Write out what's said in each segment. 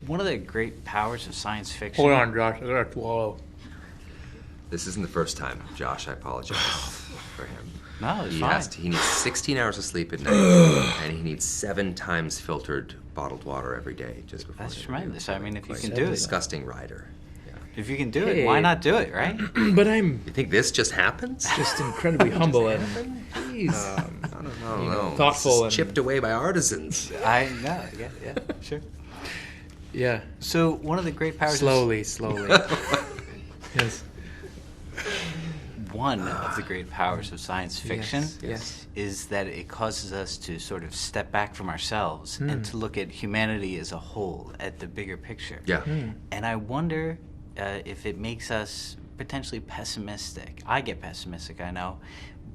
One of the great powers of science fiction. Hold on, Josh. I gotta swallow. This isn't the first time, Josh. I apologize for him. No, it's fine. He needs 16 hours of sleep at night, and he needs 7 times filtered bottled water every day just before. That's tremendous. I mean, if you can He's do a it. disgusting rider. Yeah. If you can do it, why not do it, right? But I'm You think this just happens? just incredibly humble and Jeez. I don't know. thoughtful This is and- chipped away by artisans. I know. Yeah, sure. yeah. So one of the great powers. Slowly. Yes. One of the great powers of science fiction Yes. is that it causes us to sort of step back from ourselves and to look at humanity as a whole, at the bigger picture. Yeah. And I wonder if it makes us potentially pessimistic. I get pessimistic, I know,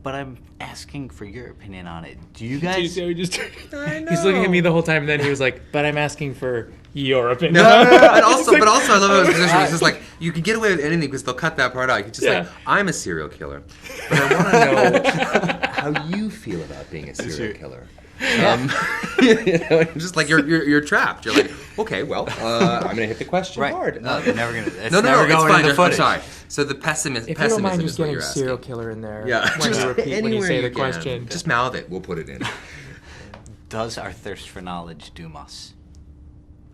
but I'm asking for your opinion on it. Do you guys? He's looking at me the whole time, and then he was like, "But I'm asking for your opinion." No. But also, I love how his position is just like, you can get away with anything because they'll cut that part out. You can just like, I'm a serial killer, but I want to know how you feel about being a serial killer. Just like you're trapped. You're like, okay, well, I'm gonna hit the question hard. No, they're never gonna. It's No, never it's going fine. in the I'm footage. sorry. So the pessimism If you don't mind is just what getting you're serial asking. killer in there, Yeah, when just you repeat, when you anywhere say the can. question. Just mouth it. We'll put it in. Does our thirst for knowledge doom us?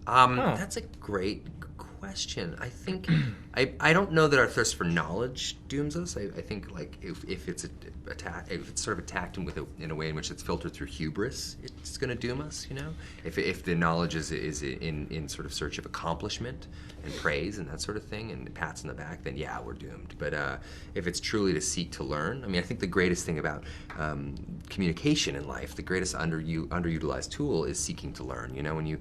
That's a great question. I think I don't know that our thirst for knowledge dooms us. I think like if it's sort of attacked in a way in which it's filtered through hubris, it's going to doom us. You know, if the knowledge is in sort of search of accomplishment and praise and that sort of thing and pats on the back, then yeah, we're doomed. But if it's truly to seek to learn, I mean, I think the greatest thing about communication in life, the greatest underutilized tool is seeking to learn. You know, when you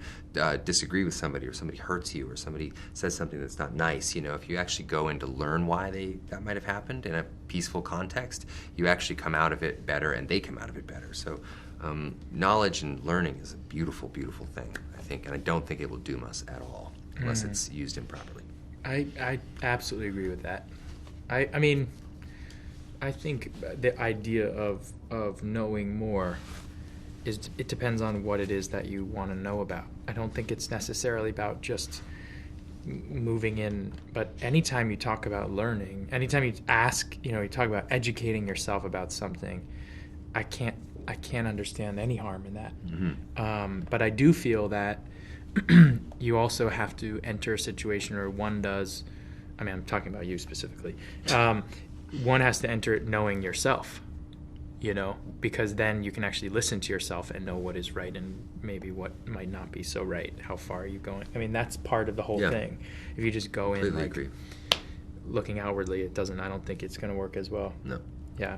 disagree with somebody or somebody hurts you or somebody says something that's not nice, you know, if you actually go in to learn why that might have happened in a peaceful context, you actually come out of it better and they come out of it better. So knowledge and learning is a beautiful, beautiful thing, I think, and I don't think it will doom us at all unless it's used improperly. I absolutely agree with that. I mean, I think the idea of knowing more it depends on what it is that you want to know about. I don't think it's necessarily about just moving in, but anytime you talk about learning, anytime you ask, you talk about educating yourself about something, I can't understand any harm in that. Mm-hmm. But I do feel that you also have to enter a situation, or one does, I mean, I'm talking about you specifically, one has to enter it knowing yourself, because then you can actually listen to yourself and know what is right and maybe what might not be so right. How far are you going? I mean, that's part of the whole thing. If you just go in Agree. looking outwardly, I don't think it's going to work as well. No. Yeah.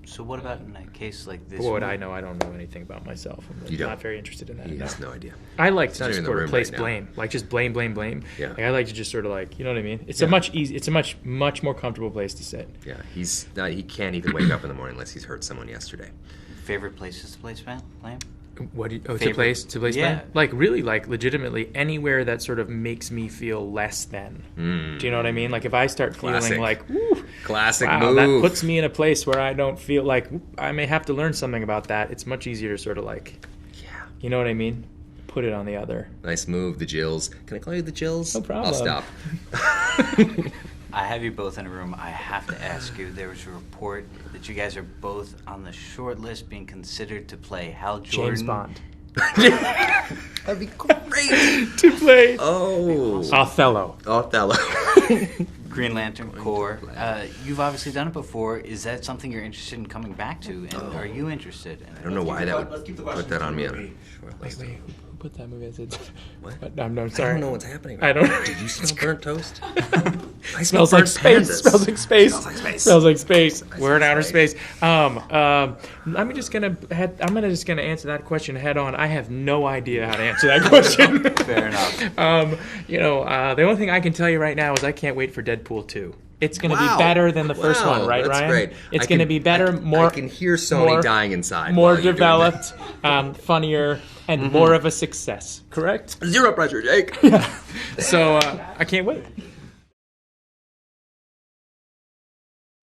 So what about in a case like this? What would I know? I don't know anything about myself. I'm not very interested in that. He has no idea. I like to He's just in the sort of room place right now. blame, like just blame. Yeah. Like I like to just sort of like, you know what I mean? It's a much more comfortable place to sit. Yeah, he can't even wake up in the morning unless he's hurt someone yesterday. Favorite places to place blame? What do you, to Favorite- place Yeah. blame? Like really, like legitimately anywhere that sort of makes me feel less than. Do you know what I mean? Like if I start Classic. feeling like, woo, Classic wow, move. that puts me in a place where I don't feel like I may have to learn something about that. It's much easier to sort of like, you know what I mean? Put it on the other. Nice move, the Jills. Can I call you the Jills? No problem. I'll stop. I have you both in a room. I have to ask you, there was a report that you guys are both on the short list being considered to play Hal Jordan. James Bond. That'd be great. To play Othello. Green Lantern Corps. You've obviously done it before. Is that something you're interested in coming back to? And are you interested in it? I don't know why that would put that on me. Wait, who put that movie? I said, What? No, I'm I sorry. don't know what's happening. I don't. Did you smell burnt toast? I Smells like space. Smells like space. Smells like space. We're in outer space. I'm just gonna answer that question head on. I have no idea how to answer that question. Fair enough. The only thing I can tell you right now is I can't wait for Deadpool 2. It's going to be better than the first one, right, that's Ryan? Great. It's going to be better, more. I can hear Sony dying inside. More while you're doing that. developed, funnier, and more of a success. Correct? Zero pressure, Jake. So I can't wait.